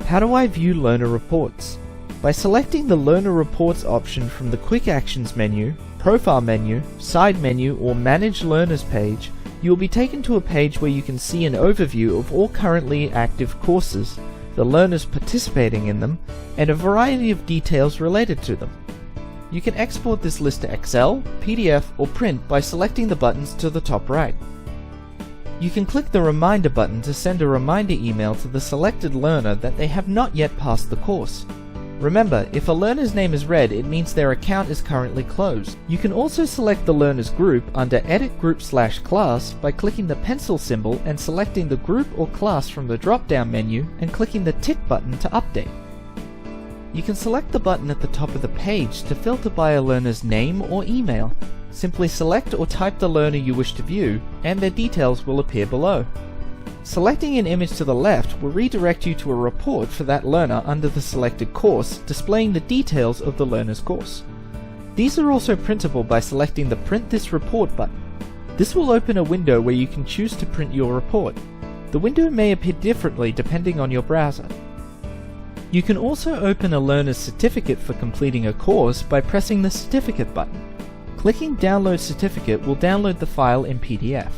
How do I view learner reports? By selecting the Learner Reports option from the Quick Actions menu, Profile menu, Side menu, or Manage Learners page, you will be taken to a page where you can see an overview of all currently active courses, the learners participating in them, and a variety of details related to them. You can export this list to Excel, PDF, or print by selecting the buttons to the top right. You can click the Reminder button to send a reminder email to the selected learner that they have not yet passed the course. Remember, if a learner's name is red, it means their account is currently closed. You can also select the learner's group under Edit Group/Class by clicking the pencil symbol and selecting the group or class from the drop-down menu and clicking the tick button to update. You can select the button at the top of the page to filter by a learner's name or email. Simply select or type the learner you wish to view, and their details will appear below. Selecting an image to the left will redirect you to a report for that learner under the selected course, displaying the details of the learner's course. These are also printable by selecting the Print This Report button. This will open a window where you can choose to print your report. The window may appear differently depending on your browser. You can also open a learner's certificate for completing a course by pressing the Certificate button. Clicking Download Certificate will download the file in PDF.